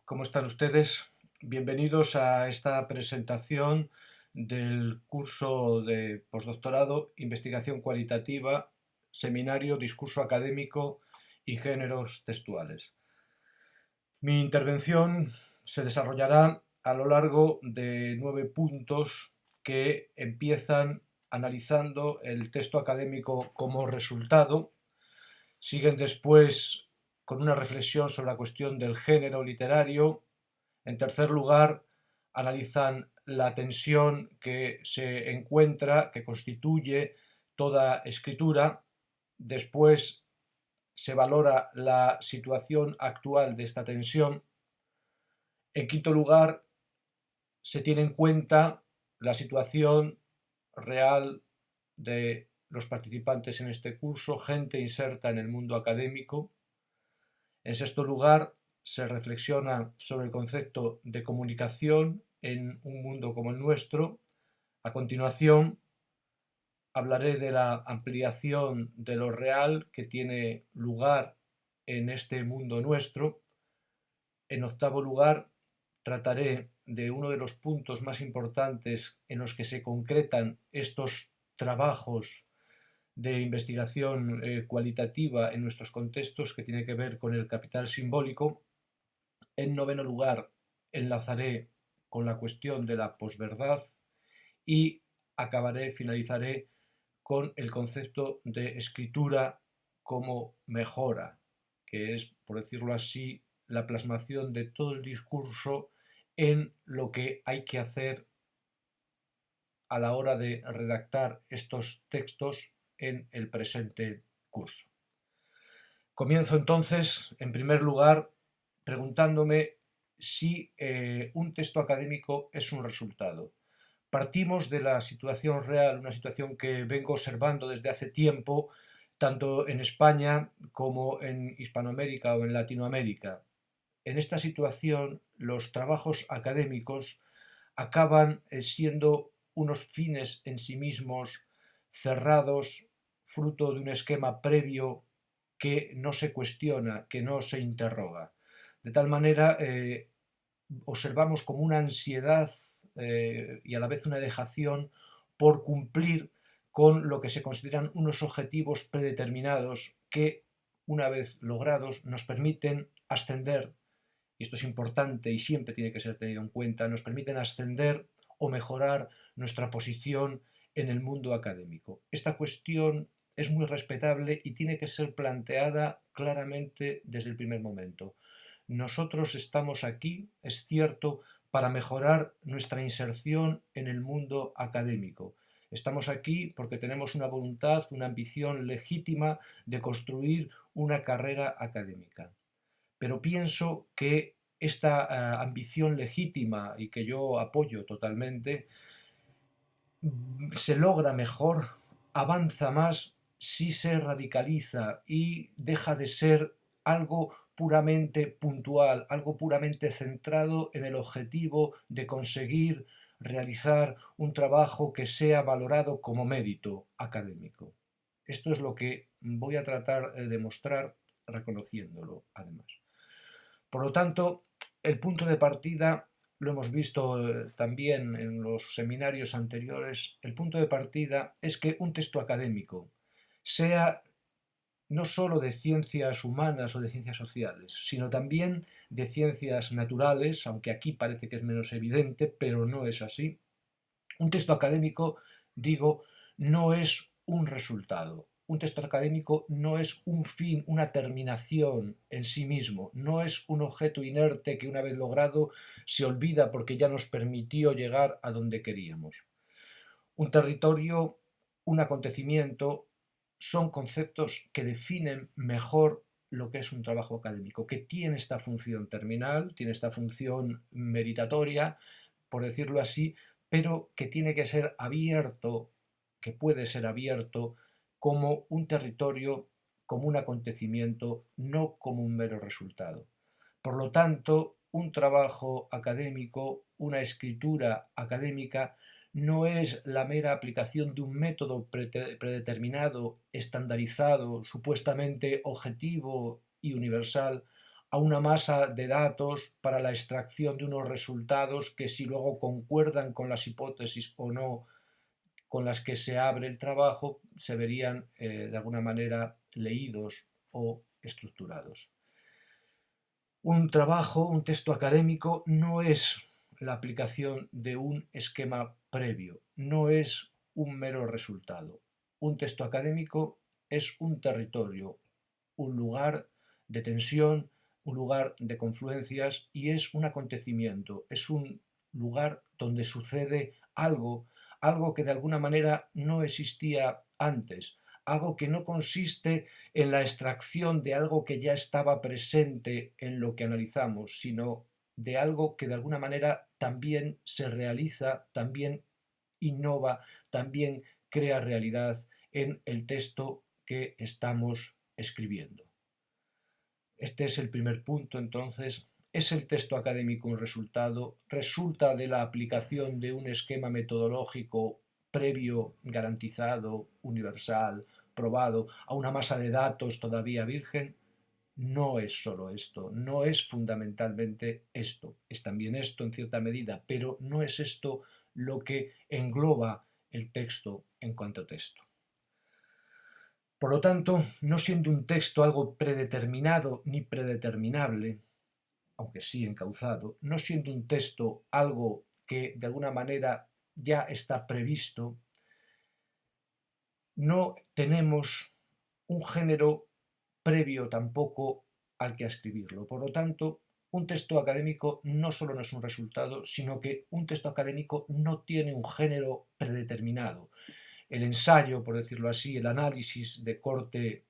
¿Cómo están ustedes? Bienvenidos a esta presentación del curso de postdoctorado Investigación Cualitativa, Seminario, Discurso Académico y Géneros Textuales. Mi intervención se desarrollará a lo largo de 9 puntos que empiezan analizando el texto académico como resultado, siguen después con una reflexión sobre la cuestión del género literario. En tercer lugar, analizan la tensión que se encuentra, que constituye toda escritura. Después se valora la situación actual de esta tensión. En quinto lugar, se tiene en cuenta la situación real de los participantes en este curso, gente inserta en el mundo académico. En sexto lugar, se reflexiona sobre el concepto de comunicación en un mundo como el nuestro. A continuación, hablaré de la ampliación de lo real que tiene lugar en este mundo nuestro. En octavo lugar, trataré de uno de los puntos más importantes en los que se concretan estos trabajos de investigación cualitativa en nuestros contextos, que tiene que ver con el capital simbólico. En noveno lugar, enlazaré con la cuestión de la posverdad y finalizaré con el concepto de escritura como mejora, que es, por decirlo así, la plasmación de todo el discurso en lo que hay que hacer a la hora de redactar estos textos en el presente curso. Comienzo entonces, en primer lugar, preguntándome si un texto académico es un resultado. Partimos de la situación real, una situación que vengo observando desde hace tiempo, tanto en España como en Hispanoamérica o en Latinoamérica. En esta situación, los trabajos académicos acaban siendo unos fines en sí mismos, cerrados, fruto de un esquema previo que no se cuestiona, que no se interroga. De tal manera, observamos como una ansiedad y a la vez una dejación por cumplir con lo que se consideran unos objetivos predeterminados que, una vez logrados, nos permiten ascender, y esto es importante y siempre tiene que ser tenido en cuenta, nos permiten ascender o mejorar nuestra posición en el mundo académico. Esta cuestión es muy respetable y tiene que ser planteada claramente desde el primer momento. Nosotros estamos aquí, es cierto, para mejorar nuestra inserción en el mundo académico. Estamos aquí porque tenemos una voluntad, una ambición legítima de construir una carrera académica. Pero pienso que esta ambición legítima, y que yo apoyo totalmente, se logra mejor, avanza más si se radicaliza y deja de ser algo puramente puntual, algo puramente centrado en el objetivo de conseguir realizar un trabajo que sea valorado como mérito académico. Esto es lo que voy a tratar de demostrar reconociéndolo, además. Por lo tanto, el punto de partida, lo hemos visto también en los seminarios anteriores, el punto de partida es que un texto académico sea no solo de ciencias humanas o de ciencias sociales, sino también de ciencias naturales, aunque aquí parece que es menos evidente, pero no es así. Un texto académico, digo, no es un resultado. Un texto académico no es un fin, una terminación en sí mismo, no es un objeto inerte que una vez logrado se olvida porque ya nos permitió llegar a donde queríamos. Un territorio, un acontecimiento, son conceptos que definen mejor lo que es un trabajo académico, que tiene esta función terminal, tiene esta función meritatoria, por decirlo así, pero que tiene que ser abierto, que puede ser abierto como un territorio, como un acontecimiento, no como un mero resultado. Por lo tanto, un trabajo académico, una escritura académica, no es la mera aplicación de un método predeterminado, estandarizado, supuestamente objetivo y universal a una masa de datos para la extracción de unos resultados que, si luego concuerdan con las hipótesis o no con las que se abre el trabajo, se verían de alguna manera leídos o estructurados. Un trabajo, un texto académico, no es la aplicación de un esquema previo, no es un mero resultado. Un texto académico es un territorio, un lugar de tensión, un lugar de confluencias, y es un acontecimiento, es un lugar donde sucede algo, algo que de alguna manera no existía antes, algo que no consiste en la extracción de algo que ya estaba presente en lo que analizamos, sino de algo que de alguna manera también se realiza, también innova, también crea realidad en el texto que estamos escribiendo. Este es el primer punto, entonces. ¿Es el texto académico un resultado? ¿Resulta de la aplicación de un esquema metodológico previo, garantizado, universal, probado, a una masa de datos todavía virgen? No es solo esto, no es fundamentalmente esto. Es también esto en cierta medida, pero no es esto lo que engloba el texto en cuanto a texto. Por lo tanto, no siendo un texto algo predeterminado ni predeterminable, aunque sí encauzado, no siendo un texto algo que de alguna manera ya está previsto, no tenemos un género previo tampoco al que escribirlo. Por lo tanto, un texto académico no solo no es un resultado, sino que un texto académico no tiene un género predeterminado. El ensayo, por decirlo así, el análisis de corte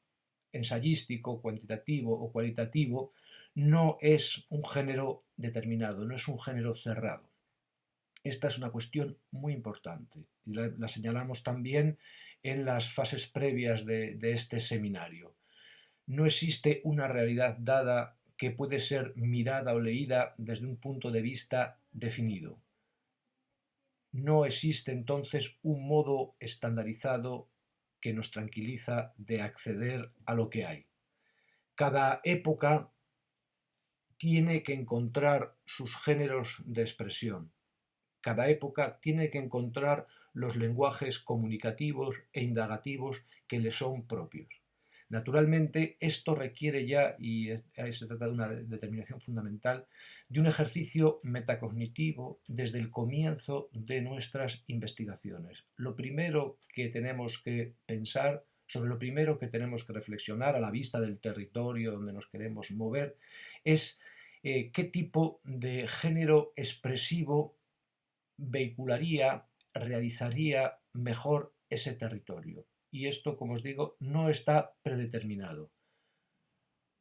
ensayístico, cuantitativo o cualitativo, no es un género determinado, no es un género cerrado. Esta es una cuestión muy importante y la señalamos también en las fases previas de este seminario. No existe una realidad dada que puede ser mirada o leída desde un punto de vista definido. No existe entonces un modo estandarizado que nos tranquiliza de acceder a lo que hay. Cada época tiene que encontrar sus géneros de expresión. Cada época tiene que encontrar los lenguajes comunicativos e indagativos que le son propios. Naturalmente, esto requiere ya, y se trata de una determinación fundamental, de un ejercicio metacognitivo desde el comienzo de nuestras investigaciones. Lo primero que tenemos que pensar, sobre lo primero que tenemos que reflexionar a la vista del territorio donde nos queremos mover, es qué tipo de género expresivo vehicularía, realizaría mejor ese territorio. Y esto, como os digo, no está predeterminado.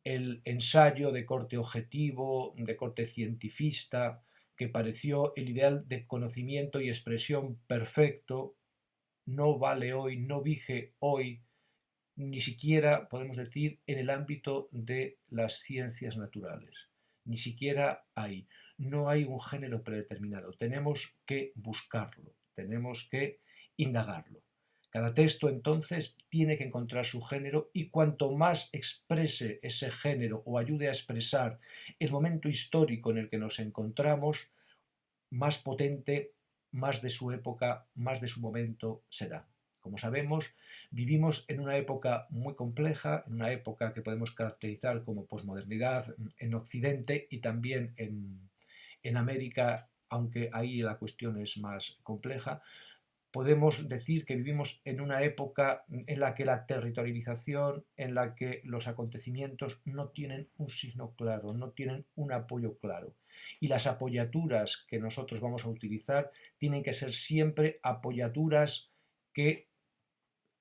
El ensayo de corte objetivo, de corte cientifista, que pareció el ideal de conocimiento y expresión perfecto, no vale hoy, no vige hoy, ni siquiera, podemos decir, en el ámbito de las ciencias naturales. Ni siquiera hay. No hay un género predeterminado. Tenemos que buscarlo, tenemos que indagarlo. Cada texto entonces tiene que encontrar su género, y cuanto más exprese ese género o ayude a expresar el momento histórico en el que nos encontramos, más potente, más de su época, más de su momento será. Como sabemos, vivimos en una época muy compleja, en una época que podemos caracterizar como posmodernidad en Occidente y también en América, aunque ahí la cuestión es más compleja. Podemos decir que vivimos en una época en la que la territorialización, en la que los acontecimientos no tienen un signo claro, no tienen un apoyo claro. Y las apoyaturas que nosotros vamos a utilizar tienen que ser siempre apoyaturas que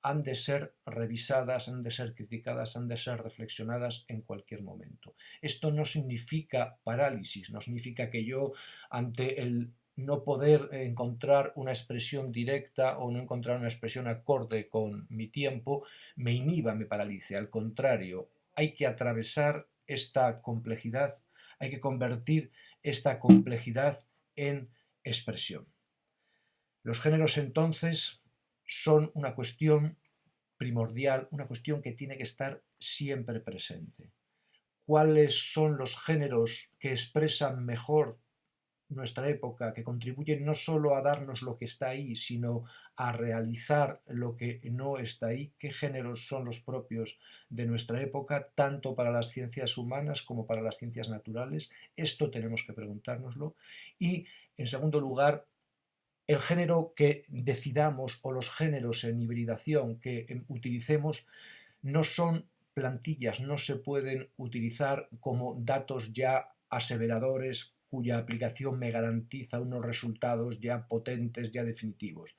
han de ser revisadas, han de ser criticadas, han de ser reflexionadas en cualquier momento. Esto no significa parálisis, no significa que yo, ante el no poder encontrar una expresión directa o no encontrar una expresión acorde con mi tiempo, me inhiba, me paralice. Al contrario, hay que atravesar esta complejidad, hay que convertir esta complejidad en expresión. Los géneros entonces son una cuestión primordial, una cuestión que tiene que estar siempre presente. cuáles son los géneros que expresan mejor nuestra época, que contribuyen no solo a darnos lo que está ahí, sino a realizar lo que no está ahí, qué géneros son los propios de nuestra época, tanto para las ciencias humanas como para las ciencias naturales. Esto tenemos que preguntárnoslo. Y, en segundo lugar, el género que decidamos o los géneros en hibridación que utilicemos no son plantillas, no se pueden utilizar como datos ya aseveradores cuya aplicación me garantiza unos resultados ya potentes, ya definitivos.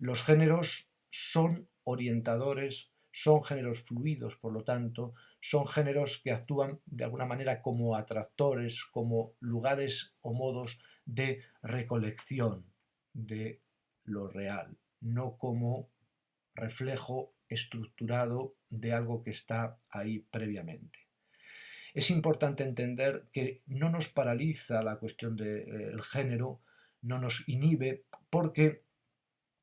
Los géneros son orientadores, son géneros fluidos, por lo tanto, son géneros que actúan de alguna manera como atractores, como lugares o modos de recolección de lo real, no como reflejo estructurado de algo que está ahí previamente. Es importante entender que no nos paraliza la cuestión del género, no nos inhibe, porque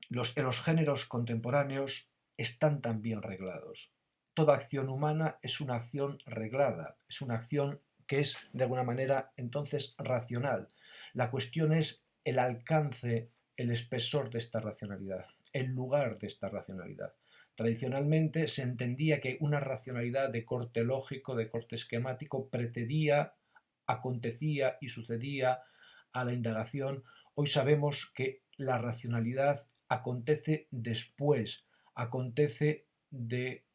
los géneros contemporáneos están también reglados. Toda acción humana es una acción reglada, es una acción que es de alguna manera entonces racional. La cuestión es el alcance, el espesor de esta racionalidad, el lugar de esta racionalidad. Tradicionalmente se entendía que una racionalidad de corte lógico, de corte esquemático, precedía, acontecía y sucedía a la indagación. Hoy sabemos que la racionalidad acontece después, acontece de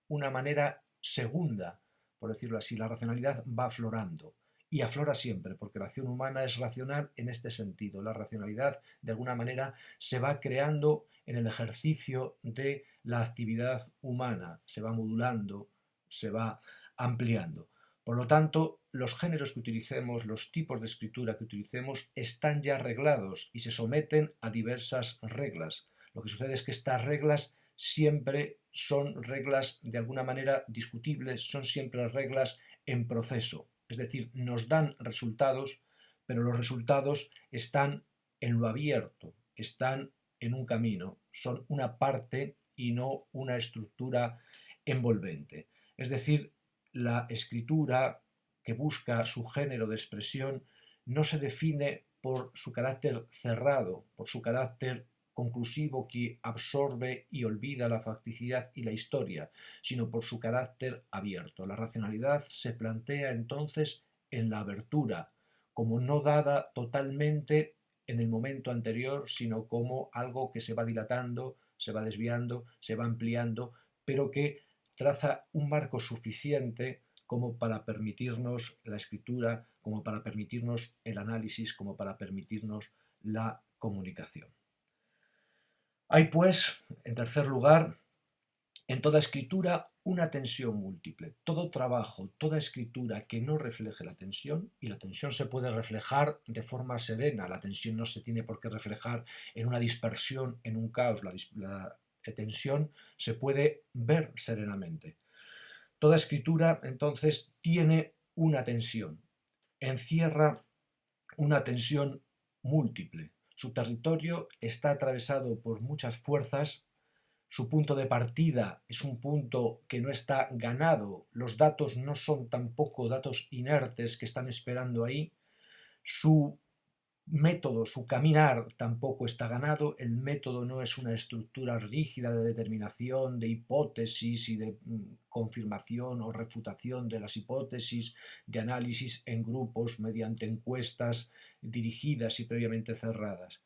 una manera segunda, por decirlo así. La racionalidad va aflorando y aflora siempre, porque la acción humana es racional en este sentido. La racionalidad, de alguna manera, se va creando en el ejercicio de la actividad humana, se va modulando, se va ampliando. Por lo tanto, los géneros que utilicemos, los tipos de escritura que utilicemos, están ya reglados y se someten a diversas reglas. Lo que sucede es que estas reglas siempre son reglas de alguna manera discutibles, son siempre reglas en proceso. Es decir, nos dan resultados, pero los resultados están en lo abierto, están en un camino, son una parte y no una estructura envolvente. Es decir, la escritura que busca su género de expresión no se define por su carácter cerrado, por su carácter conclusivo que absorbe y olvida la facticidad y la historia, sino por su carácter abierto. La racionalidad se plantea entonces en la abertura, como no dada totalmente en el momento anterior, sino como algo que se va dilatando, se va desviando, se va ampliando, pero que traza un marco suficiente como para permitirnos la escritura, como para permitirnos el análisis, como para permitirnos la comunicación. Hay, pues, en tercer lugar, en toda escritura una tensión múltiple. Todo trabajo, toda escritura que no refleje la tensión, y la tensión se puede reflejar de forma serena, la tensión no se tiene por qué reflejar en una dispersión, en un caos, la tensión se puede ver serenamente. Toda escritura, entonces, tiene una tensión, encierra una tensión múltiple. Su territorio está atravesado por muchas fuerzas, su punto de partida es un punto que no está ganado, los datos no son tampoco datos inertes que están esperando ahí, su método, su caminar tampoco está ganado, el método no es una estructura rígida de determinación, de hipótesis y de confirmación o refutación de las hipótesis, de análisis en grupos mediante encuestas dirigidas y previamente cerradas.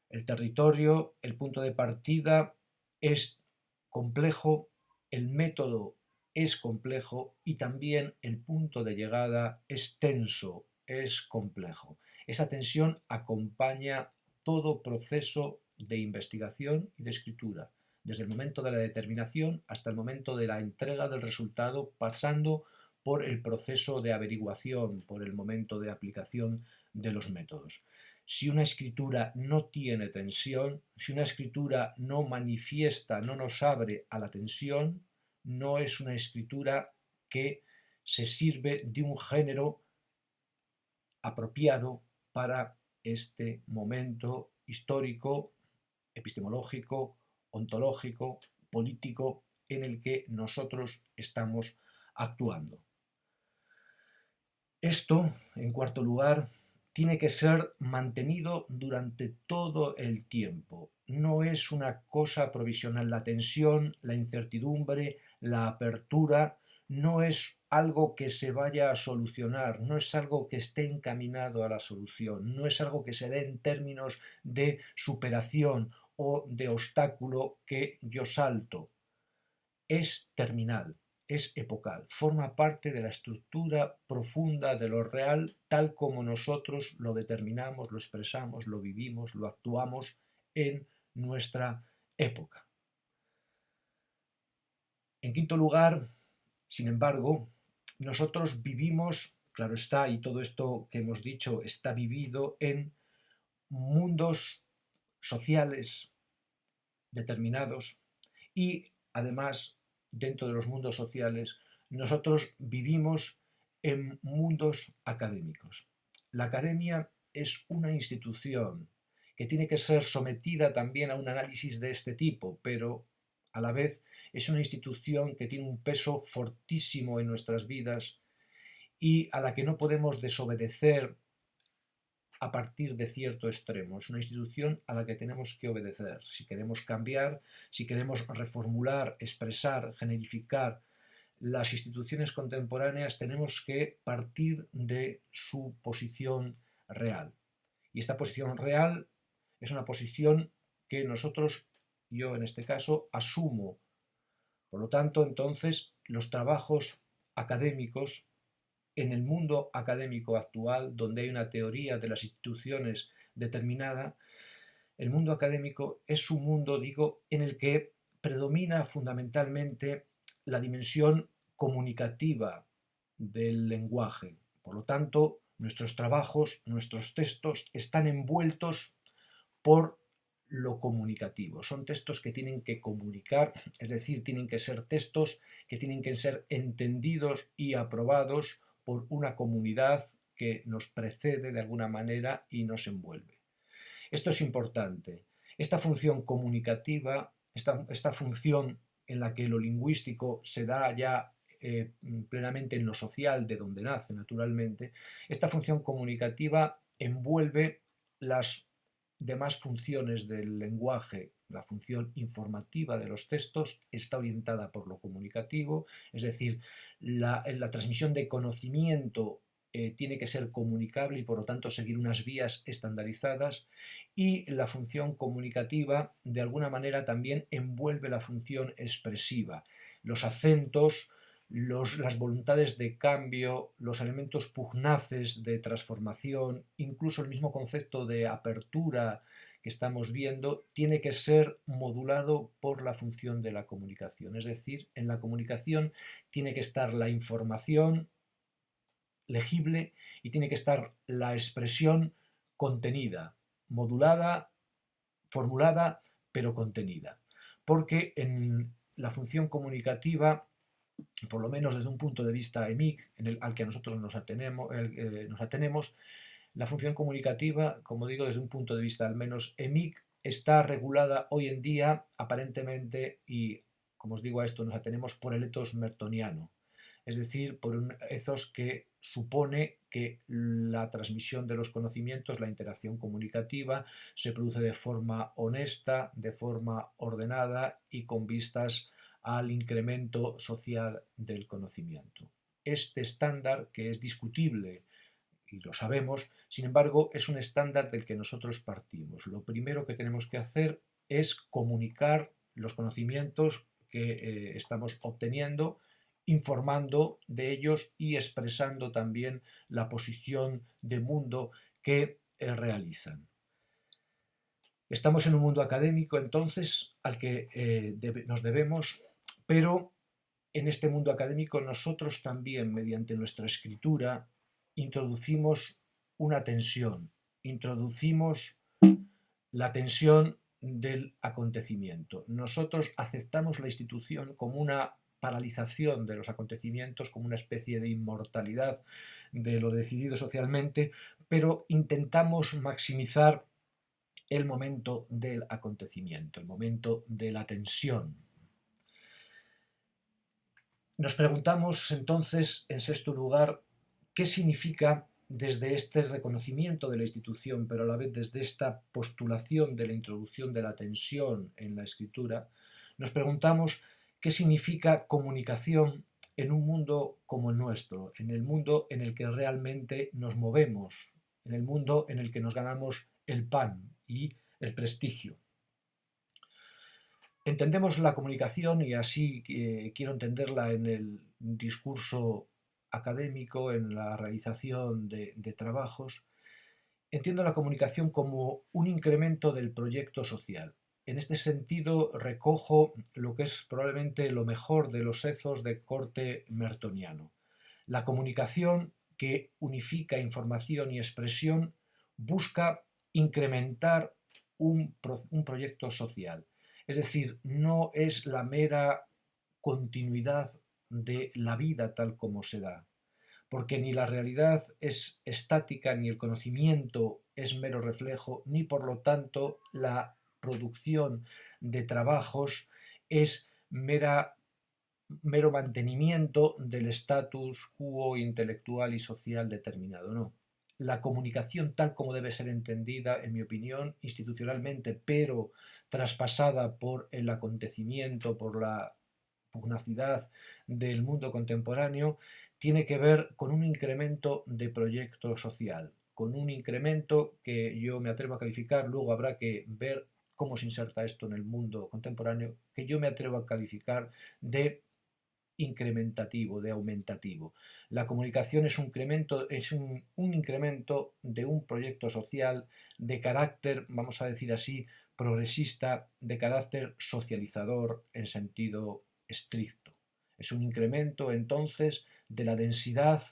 El territorio, el punto de partida es complejo, el método es complejo y también el punto de llegada es tenso, es complejo. Esa tensión acompaña todo proceso de investigación y de escritura, desde el momento de la determinación hasta el momento de la entrega del resultado, pasando por el proceso de averiguación, por el momento de aplicación de los métodos. Si una escritura no tiene tensión, si una escritura no manifiesta, no nos abre a la tensión, no es una escritura que se sirve de un género apropiado para este momento histórico, epistemológico, ontológico, político en el que nosotros estamos actuando. Esto, en cuarto lugar, tiene que ser mantenido durante todo el tiempo. No es una cosa provisional. La tensión, la incertidumbre, la apertura, no es algo que se vaya a solucionar, no es algo que esté encaminado a la solución, no es algo que se dé en términos de superación o de obstáculo que yo salto. Es terminal, es epocal, forma parte de la estructura profunda de lo real tal como nosotros lo determinamos, lo expresamos, lo vivimos, lo actuamos en nuestra época. En quinto lugar, sin embargo, nosotros vivimos, claro está, y todo esto que hemos dicho está vivido en mundos sociales determinados y además dentro de los mundos sociales nosotros vivimos en mundos académicos. La academia es una institución que tiene que ser sometida también a un análisis de este tipo, pero a la vez es una institución que tiene un peso fortísimo en nuestras vidas y a la que no podemos desobedecer a partir de cierto extremo. Es una institución a la que tenemos que obedecer. Si queremos cambiar, si queremos reformular, expresar, generificar las instituciones contemporáneas, tenemos que partir de su posición real. Y esta posición real es una posición que nosotros, yo en este caso, asumo. Por lo tanto, entonces, los trabajos académicos en el mundo académico actual, donde hay una teoría de las instituciones determinada, el mundo académico es un mundo, digo, en el que predomina fundamentalmente la dimensión comunicativa del lenguaje. Por lo tanto, nuestros trabajos, nuestros textos están envueltos por lo comunicativo. Son textos que tienen que comunicar, es decir, tienen que ser textos que tienen que ser entendidos y aprobados por una comunidad que nos precede de alguna manera y nos envuelve. Esto es importante. Esta función comunicativa, esta función en la que lo lingüístico se da ya plenamente en lo social, de donde nace naturalmente, esta función comunicativa envuelve las demás funciones del lenguaje. La función informativa de los textos está orientada por lo comunicativo, es decir, la transmisión de conocimiento tiene que ser comunicable y por lo tanto seguir unas vías estandarizadas, y la función comunicativa de alguna manera también envuelve la función expresiva. Los acentos, las voluntades de cambio, los elementos pugnaces de transformación, incluso el mismo concepto de apertura que estamos viendo, tiene que ser modulado por la función de la comunicación. Es decir, en la comunicación tiene que estar la información legible y tiene que estar la expresión contenida, modulada, formulada, pero contenida. Porque en la función comunicativa, por lo menos desde un punto de vista EMIC, al que nosotros nos atenemos, la función comunicativa, como digo, desde un punto de vista al menos EMIC, está regulada hoy en día aparentemente, y como os digo a esto nos atenemos, por el ethos mertoniano, es decir, por un ethos que supone que la transmisión de los conocimientos, la interacción comunicativa, se produce de forma honesta, de forma ordenada y con vistas al incremento social del conocimiento. Este estándar, que es discutible y lo sabemos, sin embargo, es un estándar del que nosotros partimos. Lo primero que tenemos que hacer es comunicar los conocimientos que estamos obteniendo, informando de ellos y expresando también la posición de mundo que realizan. Estamos en un mundo académico, entonces, al que nos debemos, pero en este mundo académico nosotros también, mediante nuestra escritura, introducimos una tensión, introducimos la tensión del acontecimiento. Nosotros aceptamos la institución como una paralización de los acontecimientos, como una especie de inmortalidad de lo decidido socialmente, pero intentamos maximizar el momento del acontecimiento, el momento de la tensión. Nos preguntamos entonces, en sexto lugar, ¿Qué significa desde este reconocimiento de la institución, pero a la vez desde esta postulación de la introducción de la tensión en la escritura? Nos preguntamos qué significa comunicación en un mundo como el nuestro, en el mundo en el que realmente nos movemos, en el mundo en el que nos ganamos el pan y el prestigio. Entendemos la comunicación, y así quiero entenderla en el discurso académico, en la realización de trabajos. Entiendo la comunicación como un incremento del proyecto social. En este sentido, recojo lo que es probablemente lo mejor de los ethos de corte mertoniano. La comunicación, que unifica información y expresión, busca incrementar un proyecto social. Es decir, no es la mera continuidad de la vida tal como se da, porque ni la realidad es estática, ni el conocimiento es mero reflejo, ni por lo tanto la producción de trabajos es mero mantenimiento del status quo intelectual y social determinado. No. La comunicación tal como debe ser entendida, en mi opinión, institucionalmente, pero traspasada por el acontecimiento, por la pugnacidad del mundo contemporáneo, tiene que ver con un incremento de proyecto social, con un incremento que yo me atrevo a calificar, luego habrá que ver cómo se inserta esto en el mundo contemporáneo, que yo me atrevo a calificar de incrementativo, de aumentativo. La comunicación es un incremento de un proyecto social de carácter, vamos a decir así, progresista, de carácter socializador en sentido estricto. Es un incremento entonces de la densidad,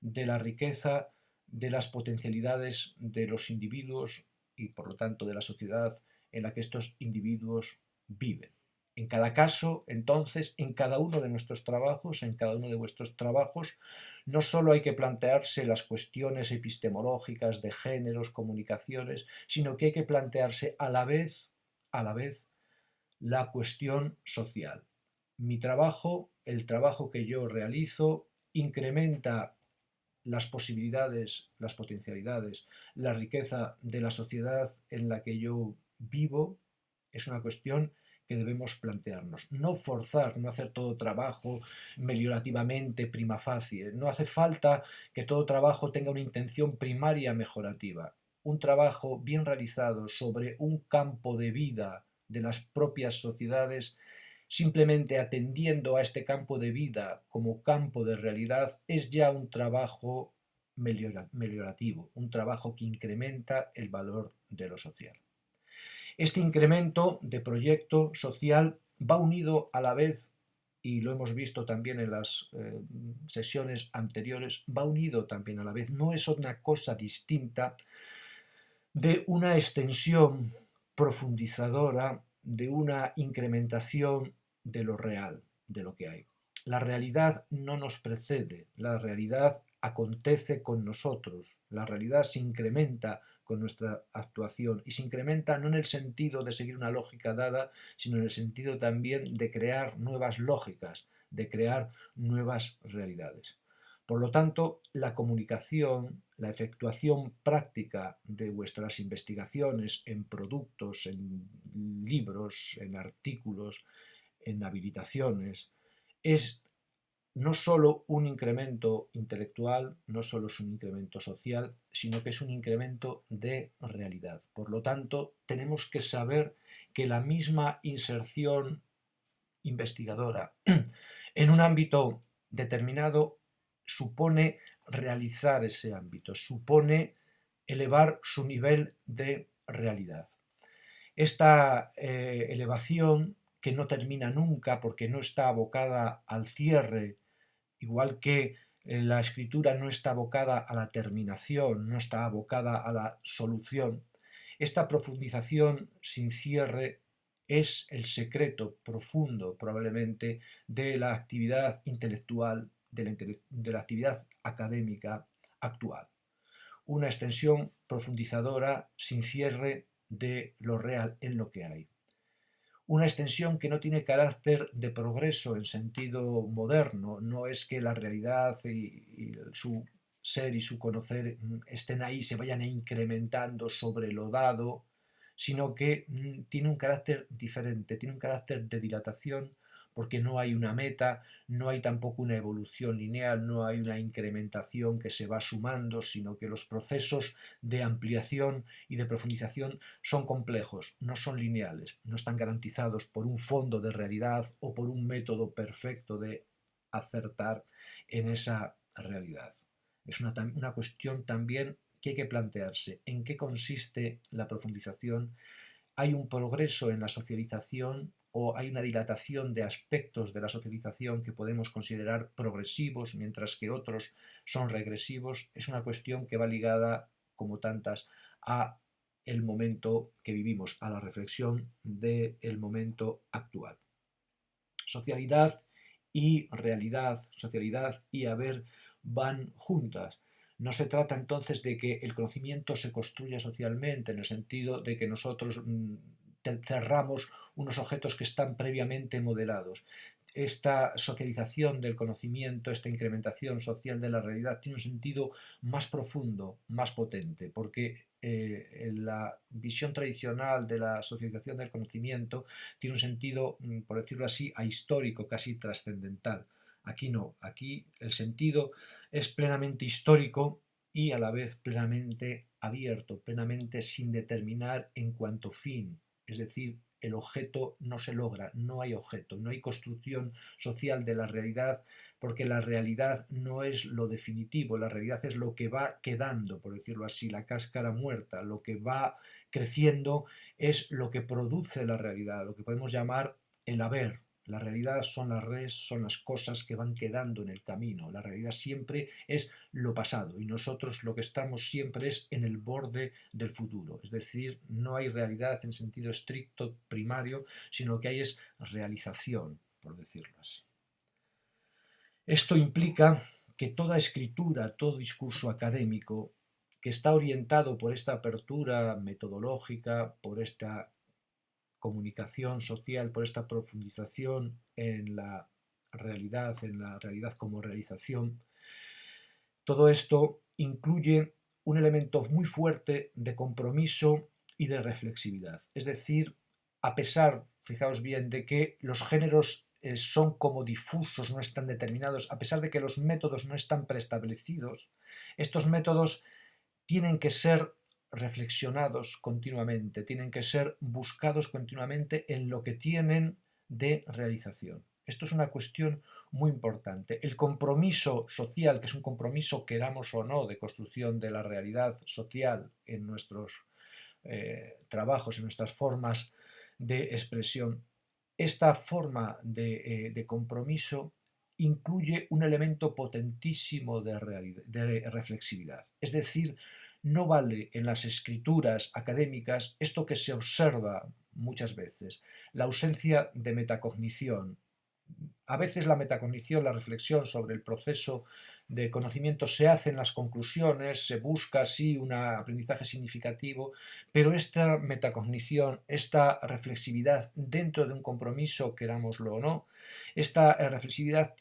de la riqueza, de las potencialidades de los individuos y por lo tanto de la sociedad en la que estos individuos viven. En cada caso, entonces, en cada uno de nuestros trabajos, en cada uno de vuestros trabajos, no solo hay que plantearse las cuestiones epistemológicas de géneros, comunicaciones, sino que hay que plantearse a la vez, la cuestión social. Mi trabajo, el trabajo que yo realizo, incrementa las posibilidades, las potencialidades, la riqueza de la sociedad en la que yo vivo. Es una cuestión que debemos plantearnos. No forzar, no hacer todo trabajo meliorativamente prima facie. No hace falta que todo trabajo tenga una intención primaria mejorativa. Un trabajo bien realizado sobre un campo de vida de las propias sociedades, simplemente atendiendo a este campo de vida como campo de realidad, es ya un trabajo meliorativo, un trabajo que incrementa el valor de lo social. Este incremento de proyecto social va unido a la vez, y lo hemos visto también en las sesiones anteriores, va unido también a la vez, no es una cosa distinta de una extensión profundizadora, de una incrementación de lo real, de lo que hay. La realidad no nos precede, la realidad acontece con nosotros, la realidad se incrementa con nuestra actuación y se incrementa no en el sentido de seguir una lógica dada, sino en el sentido también de crear nuevas lógicas, de crear nuevas realidades. Por lo tanto, la comunicación, la efectuación práctica de vuestras investigaciones en productos, en libros, en artículos, en habilitaciones, es no solo un incremento intelectual, no solo es un incremento social, sino que es un incremento de realidad. Por lo tanto, tenemos que saber que la misma inserción investigadora en un ámbito determinado supone realizar ese ámbito, supone elevar su nivel de realidad. Esta elevación, que no termina nunca porque no está abocada al cierre, igual que la escritura no está abocada a la terminación, no está abocada a la solución, esta profundización sin cierre es el secreto profundo, probablemente, de la actividad intelectual, de la actividad académica actual. Una extensión profundizadora sin cierre de lo real en lo que hay. Una extensión que no tiene carácter de progreso en sentido moderno, no es que la realidad y su ser y su conocer estén ahí, se vayan incrementando sobre lo dado, sino que tiene un carácter diferente, tiene un carácter de dilatación, porque no hay una meta, no hay tampoco una evolución lineal, no hay una incrementación que se va sumando, sino que los procesos de ampliación y de profundización son complejos, no son lineales, no están garantizados por un fondo de realidad o por un método perfecto de acertar en esa realidad. Es una cuestión también que hay que plantearse. ¿En qué consiste la profundización? ¿Hay un progreso en la socialización o hay una dilatación de aspectos de la socialización que podemos considerar progresivos mientras que otros son regresivos? Es una cuestión que va ligada, como tantas, a el momento que vivimos, a la reflexión del momento actual. Socialidad y realidad, socialidad y haber van juntas. No se trata entonces de que el conocimiento se construya socialmente, en el sentido de que nosotros cerramos unos objetos que están previamente modelados. Esta socialización del conocimiento, esta incrementación social de la realidad tiene un sentido más profundo, más potente, porque la visión tradicional de la socialización del conocimiento tiene un sentido, por decirlo así, ahistórico, casi trascendental. Aquí no, aquí el sentido es plenamente histórico y a la vez plenamente abierto, plenamente sin determinar en cuanto fin, es decir, el objeto no se logra, no hay objeto, no hay construcción social de la realidad, porque la realidad no es lo definitivo, la realidad es lo que va quedando, por decirlo así, la cáscara muerta, lo que va creciendo es lo que produce la realidad, lo que podemos llamar el haber. La realidad son las redes, son las cosas que van quedando en el camino. La realidad siempre es lo pasado y nosotros lo que estamos siempre es en el borde del futuro. Es decir, no hay realidad en sentido estricto primario, sino lo que hay es realización, por decirlo así. Esto implica que toda escritura, todo discurso académico que está orientado por esta apertura metodológica, por esta comunicación social, por esta profundización en la realidad como realización, todo esto incluye un elemento muy fuerte de compromiso y de reflexividad. Es decir, a pesar, fijaos bien, de que los géneros son como difusos, no están determinados, a pesar de que los métodos no están preestablecidos, estos métodos tienen que ser reflexionados continuamente, tienen que ser buscados continuamente en lo que tienen de realización. Esto es una cuestión muy importante. El compromiso social, que es un compromiso, queramos o no, de construcción de la realidad social en nuestros trabajos, en nuestras formas de expresión, esta forma de compromiso incluye un elemento potentísimo de reflexividad. Es decir, no vale en las escrituras académicas esto que se observa muchas veces, la ausencia de metacognición. A veces la metacognición, la reflexión sobre el proceso de conocimiento se hace en las conclusiones, se busca así un aprendizaje significativo, pero esta metacognición, esta reflexividad dentro de un compromiso, querámoslo o no, esta reflexividad,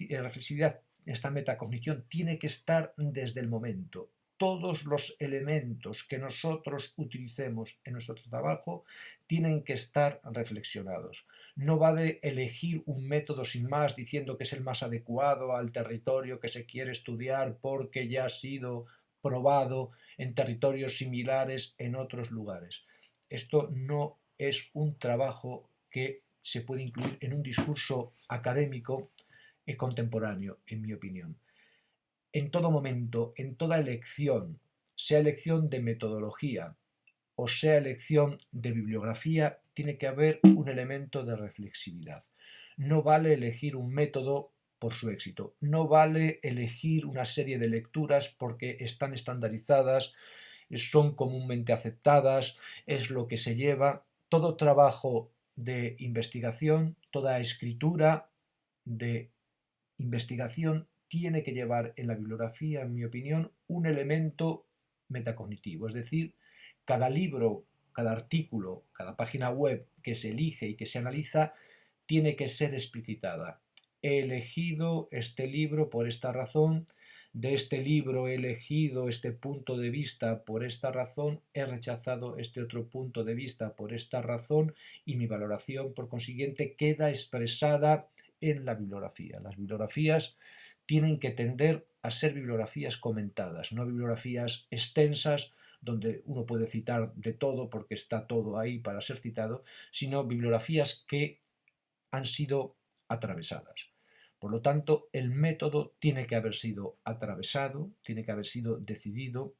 esta metacognición tiene que estar desde el momento. Todos los elementos que nosotros utilicemos en nuestro trabajo tienen que estar reflexionados. No vale elegir un método sin más diciendo que es el más adecuado al territorio que se quiere estudiar porque ya ha sido probado en territorios similares en otros lugares. Esto no es un trabajo que se puede incluir en un discurso académico contemporáneo, en mi opinión. En todo momento, en toda elección, sea elección de metodología o sea elección de bibliografía, tiene que haber un elemento de reflexividad. No vale elegir un método por su éxito, no vale elegir una serie de lecturas porque están estandarizadas, son comúnmente aceptadas, es lo que se lleva. Todo trabajo de investigación, toda escritura de investigación tiene que llevar en la bibliografía, en mi opinión, un elemento metacognitivo, es decir, cada libro, cada artículo, cada página web que se elige y que se analiza tiene que ser explicitada. He elegido este libro por esta razón, de este libro he elegido este punto de vista por esta razón, he rechazado este otro punto de vista por esta razón y mi valoración, por consiguiente, queda expresada en la bibliografía. Las bibliografías tienen que tender a ser bibliografías comentadas, no bibliografías extensas donde uno puede citar de todo porque está todo ahí para ser citado, sino bibliografías que han sido atravesadas. Por lo tanto, el método tiene que haber sido atravesado, tiene que haber sido decidido.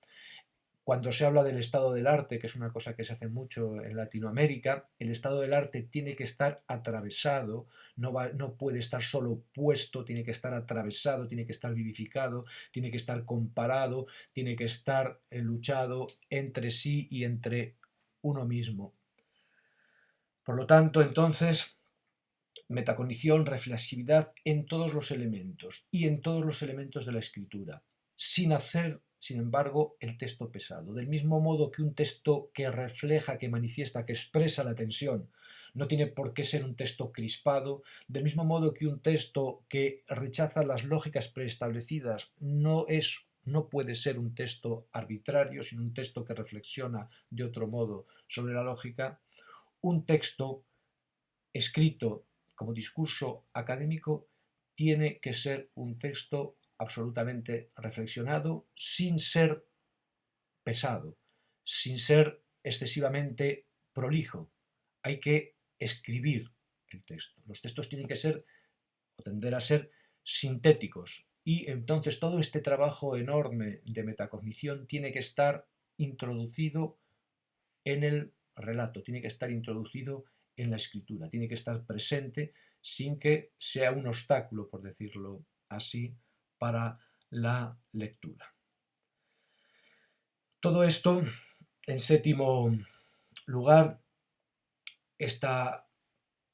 Cuando se habla del estado del arte, que es una cosa que se hace mucho en Latinoamérica, el estado del arte tiene que estar atravesado, no puede estar solo puesto, tiene que estar atravesado, tiene que estar vivificado, tiene que estar comparado, tiene que estar luchado entre sí y entre uno mismo. Por lo tanto, entonces, metacognición, reflexividad en todos los elementos y en todos los elementos de la escritura, sin hacer, sin embargo, el texto pesado. Del mismo modo que un texto que refleja, que manifiesta, que expresa la tensión, no tiene por qué ser un texto crispado, del mismo modo que un texto que rechaza las lógicas preestablecidas no puede ser un texto arbitrario, sino un texto que reflexiona de otro modo sobre la lógica. Un texto escrito como discurso académico tiene que ser un texto absolutamente reflexionado, sin ser pesado, sin ser excesivamente prolijo. Hay que escribir el texto. Los textos tienen que ser o tender a ser sintéticos, y entonces todo este trabajo enorme de metacognición tiene que estar introducido en el relato, tiene que estar introducido en la escritura, tiene que estar presente sin que sea un obstáculo, por decirlo así, para la lectura. Todo esto, en séptimo lugar, esta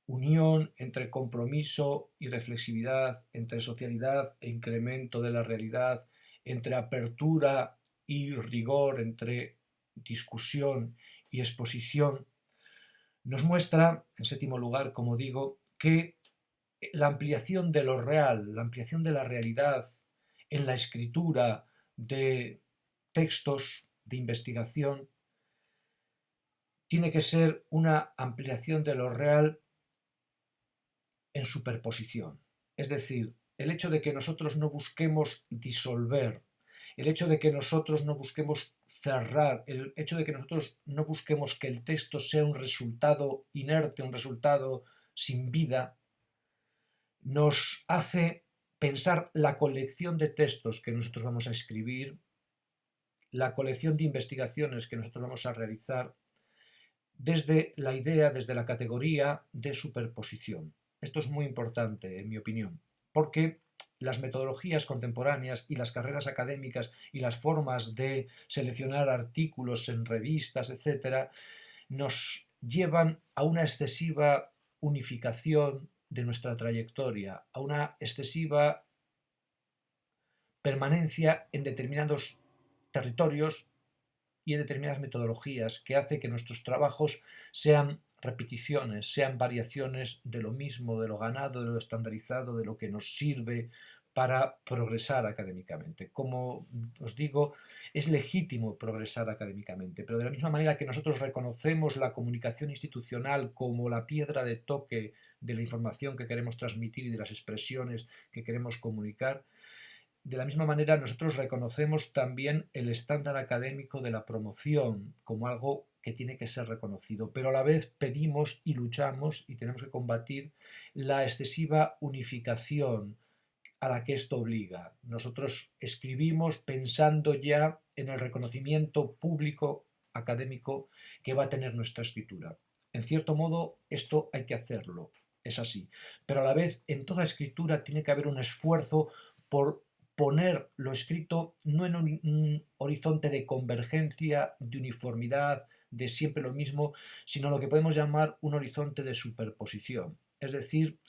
unión entre compromiso y reflexividad, entre socialidad e incremento de la realidad, entre apertura y rigor, entre discusión y exposición, nos muestra, en séptimo lugar, como digo, que la ampliación de lo real, la ampliación de la realidad en la escritura de textos de investigación tiene que ser una ampliación de lo real en superposición. Es decir, el hecho de que nosotros no busquemos disolver, el hecho de que nosotros no busquemos cerrar, el hecho de que nosotros no busquemos que el texto sea un resultado inerte, un resultado sin vida, nos hace pensar la colección de textos que nosotros vamos a escribir, la colección de investigaciones que nosotros vamos a realizar, desde la idea, desde la categoría de superposición. Esto es muy importante, en mi opinión, porque las metodologías contemporáneas y las carreras académicas y las formas de seleccionar artículos en revistas, etcétera, nos llevan a una excesiva unificación de nuestra trayectoria, a una excesiva permanencia en determinados territorios y en determinadas metodologías, que hace que nuestros trabajos sean repeticiones, sean variaciones de lo mismo, de lo ganado, de lo estandarizado, de lo que nos sirve para progresar académicamente. Como os digo, es legítimo progresar académicamente, pero de la misma manera que nosotros reconocemos la comunicación institucional como la piedra de toque de la información que queremos transmitir y de las expresiones que queremos comunicar, de la misma manera nosotros reconocemos también el estándar académico de la promoción como algo que tiene que ser reconocido, pero a la vez pedimos y luchamos y tenemos que combatir la excesiva unificación a la que esto obliga. Nosotros escribimos pensando ya en el reconocimiento público académico que va a tener nuestra escritura. En cierto modo, esto hay que hacerlo, es así, pero a la vez en toda escritura tiene que haber un esfuerzo por poner lo escrito no en un horizonte de convergencia, de uniformidad, de siempre lo mismo, sino lo que podemos llamar un horizonte de superposición. Es decir,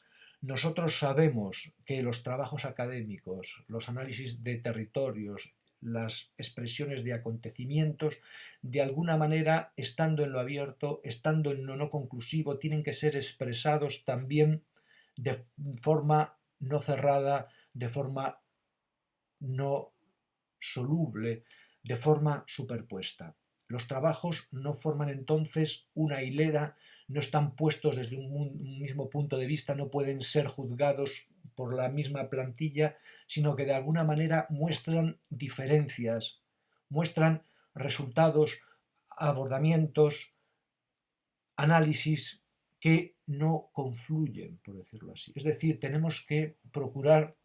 nosotros sabemos que los trabajos académicos, los análisis de territorios, las expresiones de acontecimientos, de alguna manera, estando en lo abierto, estando en lo no conclusivo, tienen que ser expresados también de forma no cerrada, de forma no soluble, de forma superpuesta. Los trabajos no forman entonces una hilera, no están puestos desde un mismo punto de vista, no pueden ser juzgados por la misma plantilla, sino que de alguna manera muestran diferencias, muestran resultados, abordamientos, análisis que no confluyen, por decirlo así. Es decir, tenemos que procurar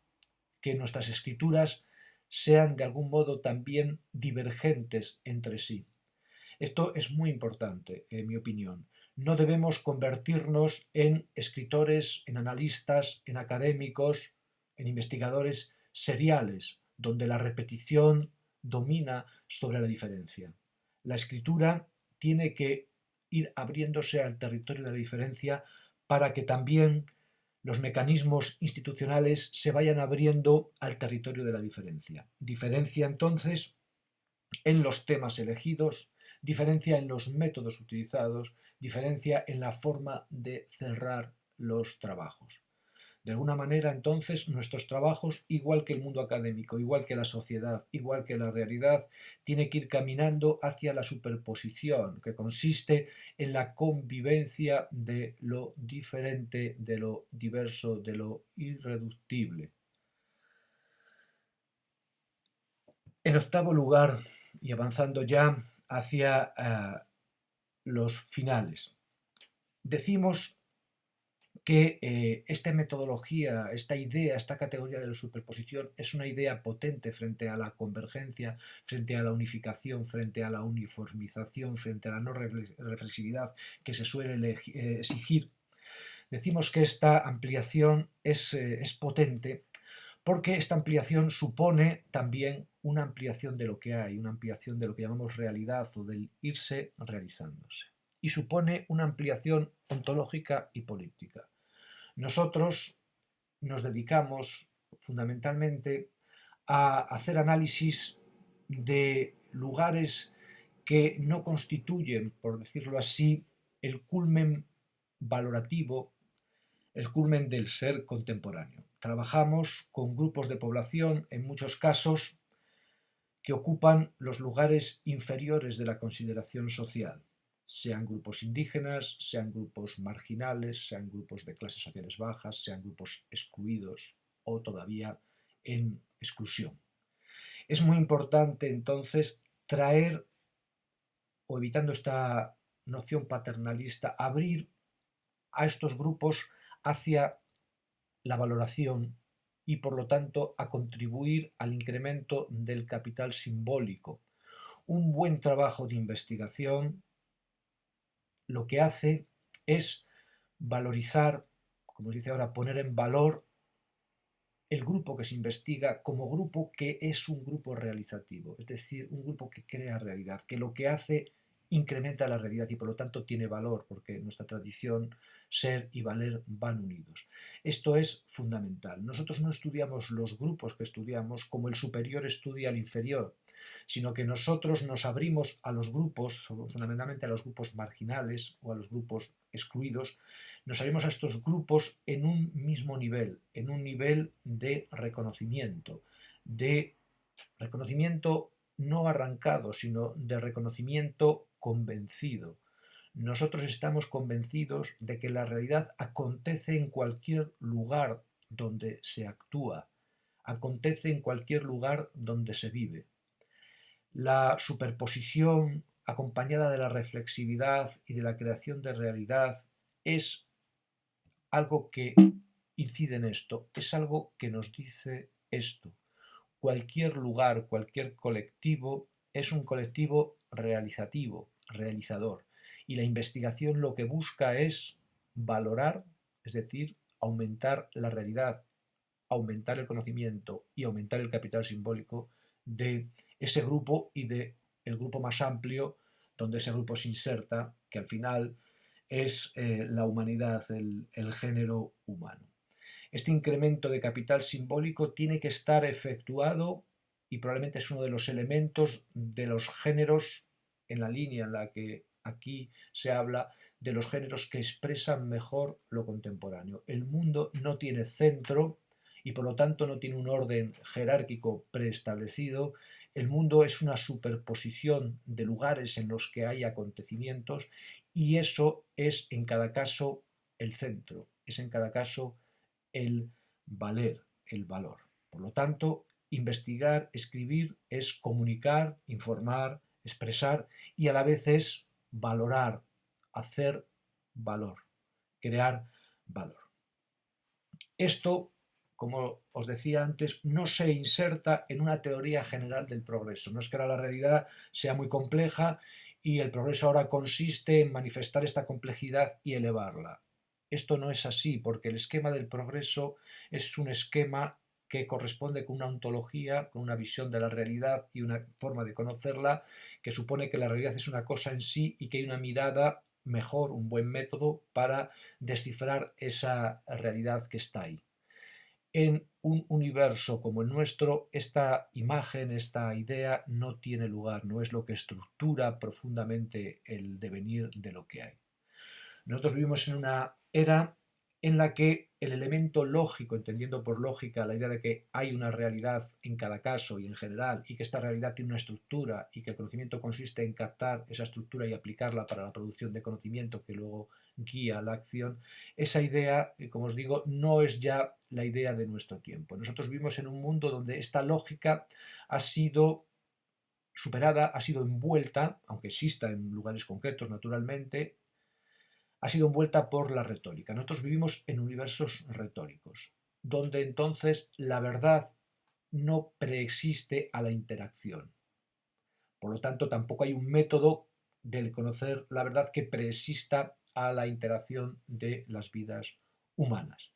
que nuestras escrituras sean de algún modo también divergentes entre sí. Esto es muy importante, en mi opinión. No debemos convertirnos en escritores, en analistas, en académicos, en investigadores seriales, donde la repetición domina sobre la diferencia. La escritura tiene que ir abriéndose al territorio de la diferencia para que también los mecanismos institucionales se vayan abriendo al territorio de la diferencia. Diferencia entonces en los temas elegidos, diferencia en los métodos utilizados, diferencia en la forma de cerrar los trabajos. De alguna manera, entonces, nuestros trabajos, igual que el mundo académico, igual que la sociedad, igual que la realidad, tiene que ir caminando hacia la superposición, que consiste en la convivencia de lo diferente, de lo diverso, de lo irreductible. En octavo lugar, y avanzando ya hacia los finales, decimos que esta metodología, esta idea, esta categoría de la superposición es una idea potente frente a la convergencia, frente a la unificación, frente a la uniformización, frente a la no reflexividad que se suele exigir. Decimos que esta ampliación es potente porque esta ampliación supone también una ampliación de lo que hay, una ampliación de lo que llamamos realidad o del irse realizándose. Y supone una ampliación ontológica y política. Nosotros nos dedicamos fundamentalmente a hacer análisis de lugares que no constituyen, por decirlo así, el culmen valorativo, el culmen del ser contemporáneo. Trabajamos con grupos de población, en muchos casos, que ocupan los lugares inferiores de la consideración social, sean grupos indígenas, sean grupos marginales, sean grupos de clases sociales bajas, sean grupos excluidos o todavía en exclusión. Es muy importante entonces traer, o evitando esta noción paternalista, abrir a estos grupos hacia la valoración y por lo tanto a contribuir al incremento del capital simbólico. Un buen trabajo de investigación lo que hace es valorizar, como se dice ahora, poner en valor el grupo que se investiga como grupo que es un grupo realizativo, es decir, un grupo que crea realidad, que lo que hace incrementa la realidad y por lo tanto tiene valor, porque en nuestra tradición ser y valer van unidos. Esto es fundamental. Nosotros no estudiamos los grupos que estudiamos como el superior estudia al inferior, sino que nosotros nos abrimos a los grupos, fundamentalmente a los grupos marginales o a los grupos excluidos, nos abrimos a estos grupos en un mismo nivel, en un nivel de reconocimiento no arrancado, sino de reconocimiento convencido. Nosotros estamos convencidos de que la realidad acontece en cualquier lugar donde se actúa, acontece en cualquier lugar donde se vive. La superposición acompañada de la reflexividad y de la creación de realidad es algo que incide en esto, es algo que nos dice esto. Cualquier lugar, cualquier colectivo es un colectivo realizativo, realizador. Y la investigación lo que busca es valorar, es decir, aumentar la realidad, aumentar el conocimiento y aumentar el capital simbólico de ese grupo y de el grupo más amplio donde ese grupo se inserta, que al final es la humanidad, el género humano. Este incremento de capital simbólico tiene que estar efectuado y probablemente es uno de los elementos de los géneros en la línea en la que aquí se habla de los géneros que expresan mejor lo contemporáneo. El mundo no tiene centro y por lo tanto no tiene un orden jerárquico preestablecido. El mundo es una superposición de lugares en los que hay acontecimientos y eso es en cada caso el centro, es en cada caso el valer, el valor. Por lo tanto, investigar, escribir es comunicar, informar, expresar y a la vez es valorar, hacer valor, crear valor. Esto, como os decía antes, no se inserta en una teoría general del progreso. No es que ahora la realidad sea muy compleja y el progreso ahora consiste en manifestar esta complejidad y elevarla. Esto no es así, porque el esquema del progreso es un esquema que corresponde con una ontología, con una visión de la realidad y una forma de conocerla, que supone que la realidad es una cosa en sí y que hay una mirada mejor, un buen método para descifrar esa realidad que está ahí. En un universo como el nuestro, esta imagen, esta idea no tiene lugar, no es lo que estructura profundamente el devenir de lo que hay. Nosotros vivimos en una era en la que el elemento lógico, entendiendo por lógica la idea de que hay una realidad en cada caso y en general, y que esta realidad tiene una estructura y que el conocimiento consiste en captar esa estructura y aplicarla para la producción de conocimiento que luego guía la acción, esa idea, como os digo, no es ya la idea de nuestro tiempo. Nosotros vivimos en un mundo donde esta lógica ha sido superada, ha sido envuelta, aunque exista en lugares concretos naturalmente, ha sido envuelta por la retórica. Nosotros vivimos en universos retóricos, donde entonces la verdad no preexiste a la interacción. Por lo tanto, tampoco hay un método del conocer la verdad que preexista a la interacción de las vidas humanas.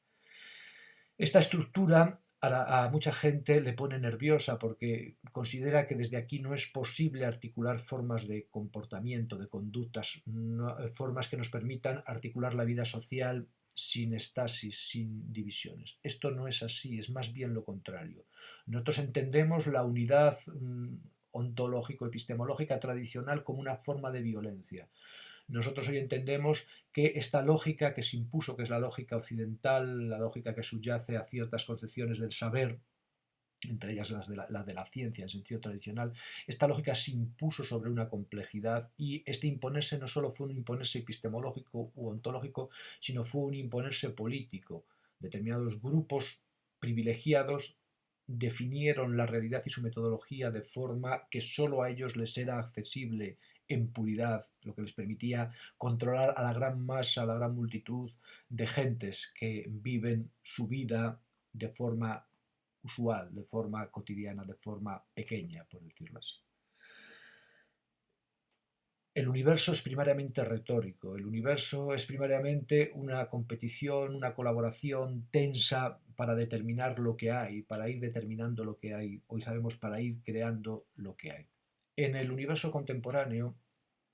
Esta estructura a mucha gente le pone nerviosa porque considera que desde aquí no es posible articular formas de comportamiento, de conductas, formas que nos permitan articular la vida social sin estasis, sin divisiones. Esto no es así, es más bien lo contrario. Nosotros entendemos la unidad ontológico-epistemológica tradicional como una forma de violencia. Nosotros hoy entendemos que esta lógica que se impuso, que es la lógica occidental, la lógica que subyace a ciertas concepciones del saber, entre ellas la de la ciencia en sentido tradicional, esta lógica se impuso sobre una complejidad y este imponerse no solo fue un imponerse epistemológico u ontológico, sino fue un imponerse político. Determinados grupos privilegiados definieron la realidad y su metodología de forma que solo a ellos les era accesible en puridad, lo que les permitía controlar a la gran masa, a la gran multitud de gentes que viven su vida de forma usual, de forma cotidiana, de forma pequeña, por decirlo así. El universo es primariamente retórico, el universo es primariamente una competición, una colaboración tensa para determinar lo que hay, para ir determinando lo que hay, hoy sabemos para ir creando lo que hay. En el universo contemporáneo,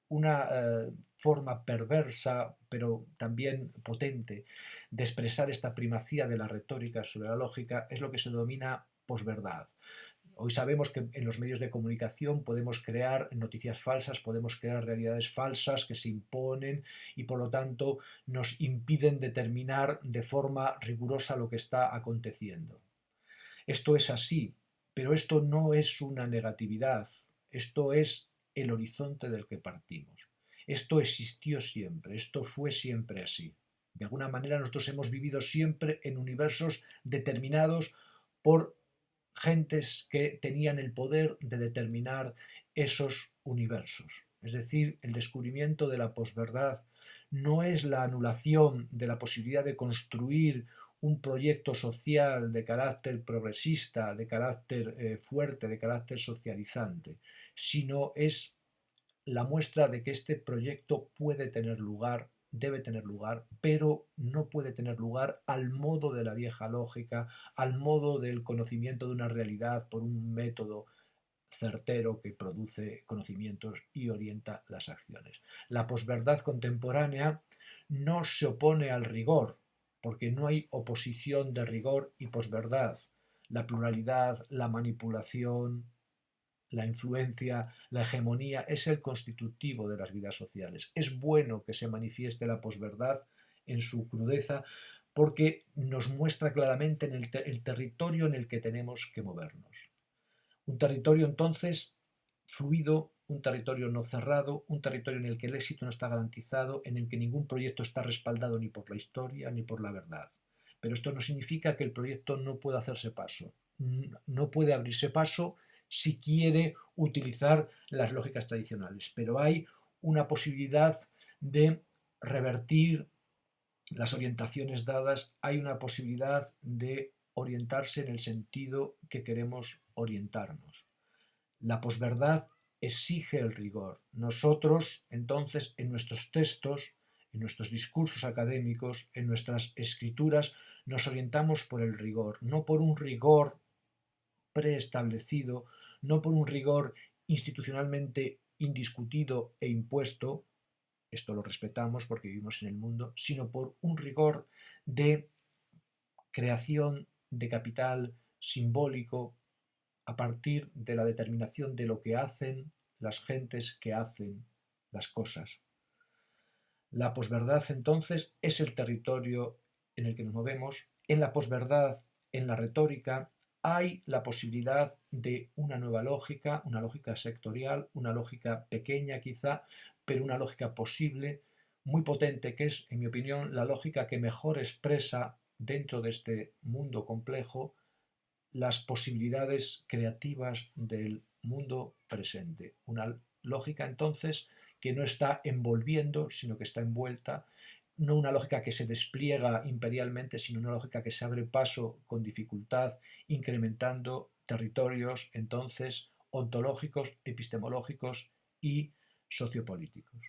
una forma perversa, pero también potente, de expresar esta primacía de la retórica sobre la lógica es lo que se denomina posverdad. Hoy sabemos que en los medios de comunicación podemos crear noticias falsas, podemos crear realidades falsas que se imponen y por lo tanto nos impiden determinar de forma rigurosa lo que está aconteciendo. Esto es así, pero esto no es una negatividad, esto es el horizonte del que partimos. Esto existió siempre, esto fue siempre así. De alguna manera nosotros hemos vivido siempre en universos determinados por gentes que tenían el poder de determinar esos universos. Es decir, el descubrimiento de la posverdad no es la anulación de la posibilidad de construir un proyecto social de carácter progresista, de carácter fuerte, de carácter socializante, sino es la muestra de que este proyecto puede tener lugar, debe tener lugar, pero no puede tener lugar al modo de la vieja lógica, al modo del conocimiento de una realidad por un método certero que produce conocimientos y orienta las acciones. La posverdad contemporánea no se opone al rigor, porque no hay oposición de rigor y posverdad. La pluralidad, la manipulación, la influencia, la hegemonía es el constitutivo de las vidas sociales. Es bueno que se manifieste la posverdad en su crudeza porque nos muestra claramente el territorio en el que tenemos que movernos. Un territorio entonces fluido, un territorio no cerrado, un territorio en el que el éxito no está garantizado, en el que ningún proyecto está respaldado ni por la historia ni por la verdad. Pero esto no significa que el proyecto no pueda hacerse paso, no puede abrirse paso si quiere utilizar las lógicas tradicionales, pero hay una posibilidad de revertir las orientaciones dadas, hay una posibilidad de orientarse en el sentido que queremos orientarnos. La posverdad exige el rigor. Nosotros, entonces, en nuestros textos, en nuestros discursos académicos, en nuestras escrituras, nos orientamos por el rigor, no por un rigor preestablecido, no por un rigor institucionalmente indiscutido e impuesto, esto lo respetamos porque vivimos en el mundo, sino por un rigor de creación de capital simbólico a partir de la determinación de lo que hacen las gentes que hacen las cosas. La posverdad entonces es el territorio en el que nos movemos. En la posverdad, en la retórica, hay la posibilidad de una nueva lógica, una lógica sectorial, una lógica pequeña quizá, pero una lógica posible, muy potente, que es, en mi opinión, la lógica que mejor expresa dentro de este mundo complejo las posibilidades creativas del mundo presente. Una lógica entonces que no está envolviendo, sino que está envuelta, no una lógica que se despliega imperialmente, sino una lógica que se abre paso con dificultad, incrementando territorios entonces ontológicos, epistemológicos y sociopolíticos.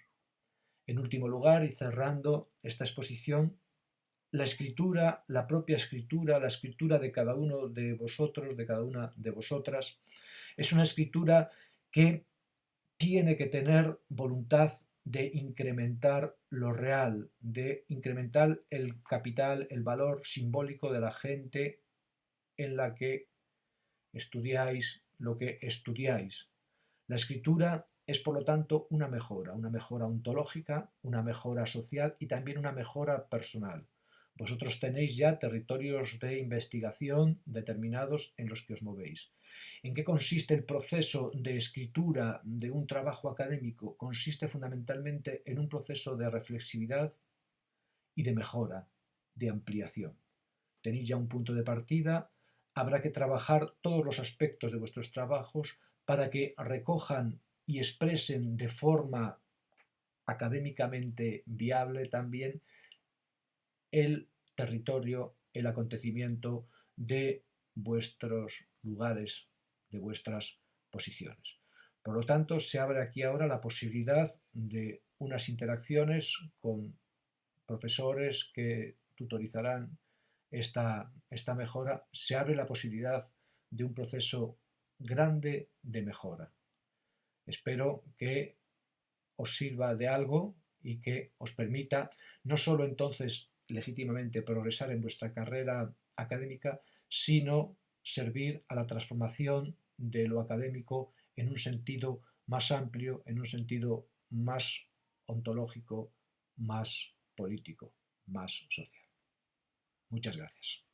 En último lugar, y cerrando esta exposición, la escritura, la propia escritura, la escritura de cada uno de vosotros, de cada una de vosotras, es una escritura que tiene que tener voluntad de incrementar lo real, de incrementar el capital, el valor simbólico de la gente en la que estudiáis lo que estudiáis. La escritura es, por lo tanto, una mejora ontológica, una mejora social y también una mejora personal. Vosotros tenéis ya territorios de investigación determinados en los que os movéis. ¿En qué consiste el proceso de escritura de un trabajo académico? Consiste fundamentalmente en un proceso de reflexividad y de mejora, de ampliación. Tenéis ya un punto de partida, habrá que trabajar todos los aspectos de vuestros trabajos para que recojan y expresen de forma académicamente viable también el territorio, el acontecimiento de vuestros lugares, de vuestras posiciones. Por lo tanto, se abre aquí ahora la posibilidad de unas interacciones con profesores que tutorizarán esta mejora, se abre la posibilidad de un proceso grande de mejora. Espero que os sirva de algo y que os permita no solo entonces legítimamente progresar en vuestra carrera académica, sino servir a la transformación de lo académico en un sentido más amplio, en un sentido más ontológico, más político, más social. Muchas gracias.